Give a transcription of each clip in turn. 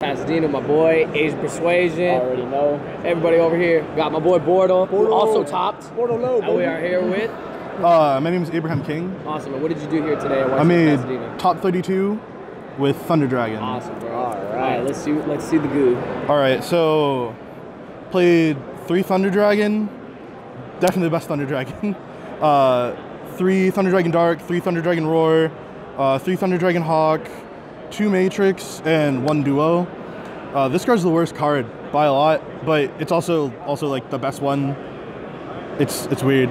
Pasadena, my boy, Asian Persuasion. Already know. Everybody over here. Got my boy Bortle, who also topped. Bortle low, and we are here with. My name is Abraham King. Awesome. And what did you do here today at YCS I made Pasadena? top 32 with Thunder Dragon. Awesome, bro. All right, let's see the goo. All right, so played 3 Thunder Dragon. Definitely the best Thunder Dragon. 3 Thunder Dragon Dark, 3 Thunder Dragon Roar, 3 Thunder Dragon Hawk, 2 Matrix, and 1 Duo. This card's the worst card by a lot, but it's also like the best one. It's weird.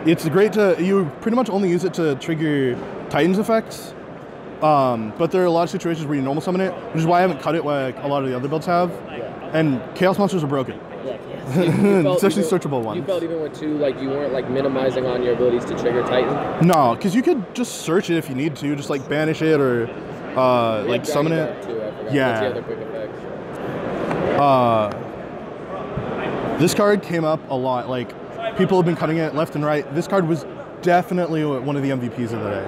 It's great to, you pretty much only use it to trigger Titan's effects, but there are a lot of situations where you normal summon it, which is why I haven't cut it like a lot of the other builds have. And Chaos Monsters are broken. Especially searchable ones. You felt even with 2, like you weren't like minimizing on your abilities to trigger Titan? No, because you could just search it if you need to, just like banish it or like summon it. Too, yeah. What's the other quick effects? This card came up a lot. Like people have been cutting it left and right. This card was definitely one of the MVPs of the day.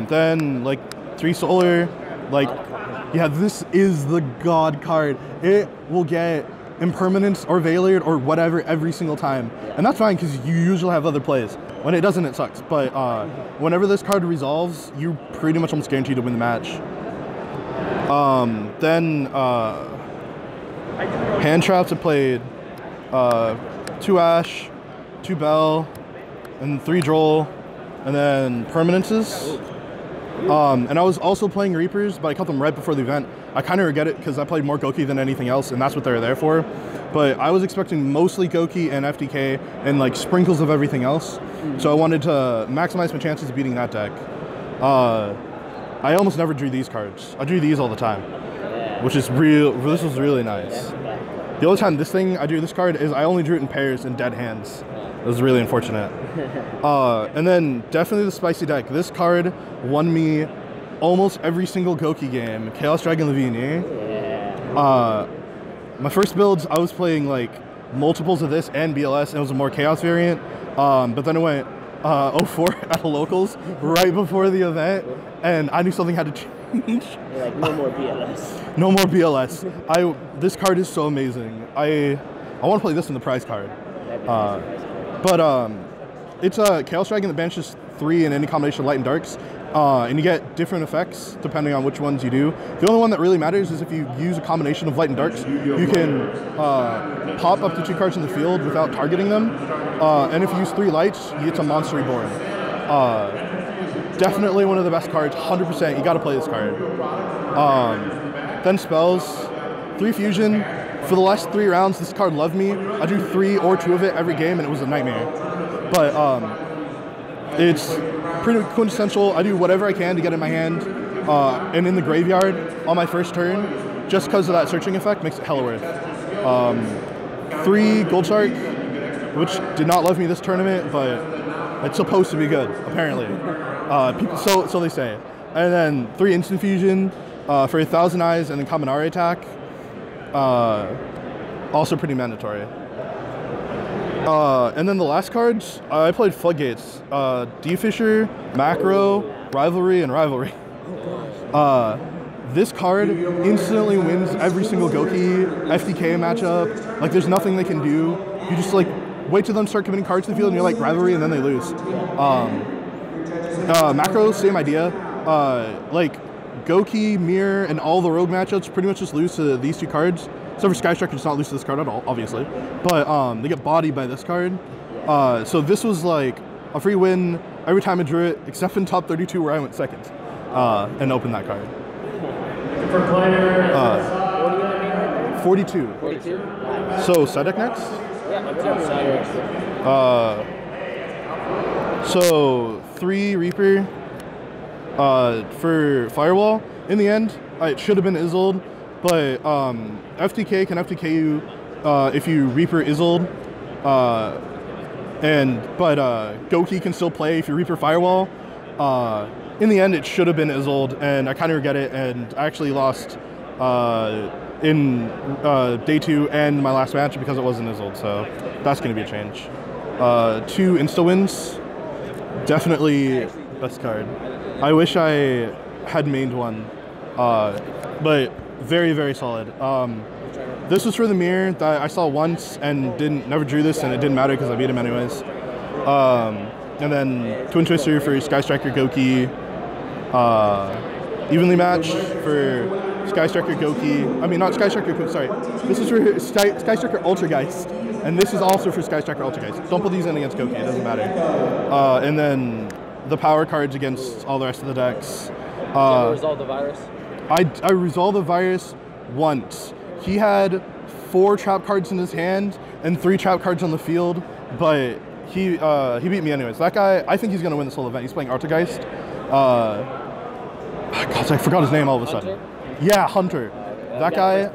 Then like 3 Solar, like yeah, this is the god card. It will get Impermanence or Valiard or whatever every single time, and that's fine because you usually have other plays. When it doesn't, it sucks. But whenever this card resolves, you're pretty much almost guaranteed to win the match. Then hand traps, I played 2 Ash, 2 Bell, and 3 Droll, and then permanences. And I was also playing Reapers, but I cut them right before the event. I kind of regret it because I played more Goki than anything else, and that's what they're there for. But I was expecting mostly Goki and FDK and like sprinkles of everything else. So I wanted to maximize my chances of beating that deck. I almost never drew these cards. I drew these all the time, which is this was really nice. The only time I drew this card is I only drew it in pairs in dead hands. It was really unfortunate. And then definitely the spicy deck. This card won me almost every single Goki game. Chaos Dragon Lavigne. My first builds, I was playing like multiples of this and BLS, and it was a more Chaos variant. But then I went 0-4 at locals right before the event, and I knew something had to change. You're like, no more BLS. No more BLS. This card is so amazing. I want to play this in the prize card. But it's a Chaos Dragon that banishes 3 in any combination of light and darks, and you get different effects depending on which ones you do. The only one that really matters is if you use a combination of light and darks, you can pop up to 2 cards in the field without targeting them, and if you use 3 lights, you get a Monster Reborn. Definitely one of the best cards, 100%. You got to play this card. Then spells, 3 fusion. For the last 3 rounds, this card loved me. I drew 3 or 2 of it every game, and it was a nightmare. But it's pretty quintessential. I do whatever I can to get in my hand and in the graveyard on my first turn, just because of that searching effect makes it hella worth. 3 Gold Shark, which did not love me this tournament, but it's supposed to be good, apparently. So they say. And then 3 Instant Fusion for 1,000 Eyes and then Kaminari attack. Also pretty mandatory. And then the last cards, I played Floodgates, D-Fissure, Macro, Rivalry, and Rivalry. This card instantly wins every single Goki FDK matchup. Like there's nothing they can do. You just like wait till them start committing cards to the field and you're like Rivalry, and then they lose. Macro, same idea. Like Goki, Mirror, and all the rogue matchups pretty much just lose to these 2 cards. Except for Sky Striker does not lose to this card at all, obviously. But they get bodied by this card. So this was like a free win every time I drew it, except in top 32 where I went second and opened that card. For player, 42. 42? So side deck next? So 3 Reaper for Firewall. In the end, it should have been Isolde, but FTK can FTK you if you Reaper Isolde, but Goki can still play if you Reaper Firewall. In the end, it should have been Isolde, and I kind of regret it, and I actually lost in day 2 and my last match because it wasn't Isolde, so that's going to be a change. 2 insta-wins, definitely best card. I wish I had mained one, but very, very solid. This was for the mirror that I saw once and never drew this, and it didn't matter because I beat him anyways. And then Twin Twister for Sky Striker Goki. Evenly matched for Sky Striker Goki. I mean, not Sky Striker Goki, sorry. This is for Sky Striker Ultrageist, and this is also for Sky Striker Ultrageist. Don't put these in against Goki, it doesn't matter. And then the power cards against all the rest of the decks. Did you ever resolve the virus? I resolved the virus once. He had 4 trap cards in his hand and 3 trap cards on the field, but he beat me anyways. That guy, I think he's gonna win this whole event. He's playing Artegeist. God, I forgot his name all of a sudden. Yeah, Hunter. That guy.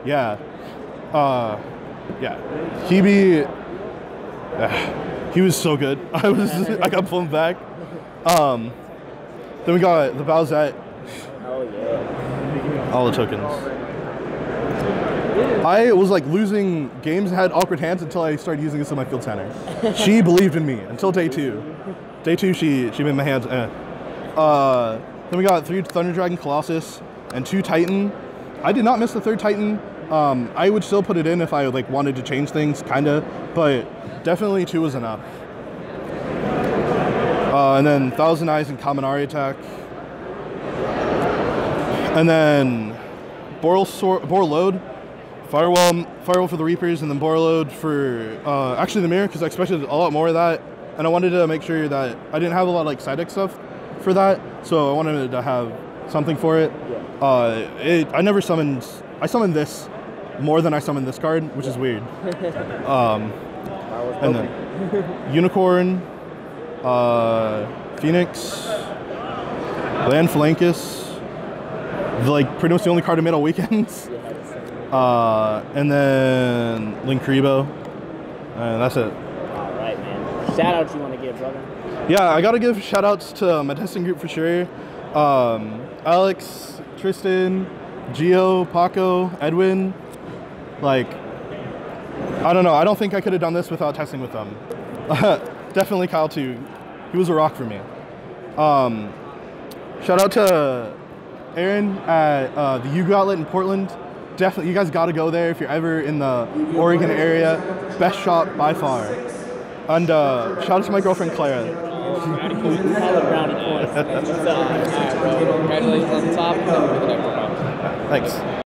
Yeah. Yeah. He was so good. I got blown back. Then we got the Bowsette. Oh yeah. All the tokens. I was like losing games and had awkward hands until I started using this in my field center. She believed in me until day 2. Day 2, she made my hands. Then we got 3 Thunder Dragon Colossus and 2 Titan. I did not miss the 3rd Titan. I would still put it in if I like wanted to change things, kinda, but definitely 2 was enough. And then Thousand Eyes and Kaminari attack. And then Bortle Load. Firewall for the Reapers, and then Borload for actually the mirror, because I expected a lot more of that, and I wanted to make sure that I didn't have a lot of like side deck stuff for that, so I wanted to have something for it. Yeah. I summoned this more than I summoned this card, which is weird. And then Unicorn, Phoenix, Land Phalanx, like pretty much the only card I made all weekends. And then Linkribo, and that's it. All right, man. Shout outs you want to give, brother? Yeah, I gotta give shout outs to my testing group for sure. Alex, Tristan, Gio, Paco, Edwin. Like, I don't know. I don't think I could have done this without testing with them. Definitely Kyle too. He was a rock for me. Shout out to Aaron at the yugioh outlet in Portland. Definitely, you guys got to go there if you're ever in the Oregon area. Best shop by far. And shout out to my girlfriend Clara. Brownie points. Congratulations on the top. And then for the next round. Thanks.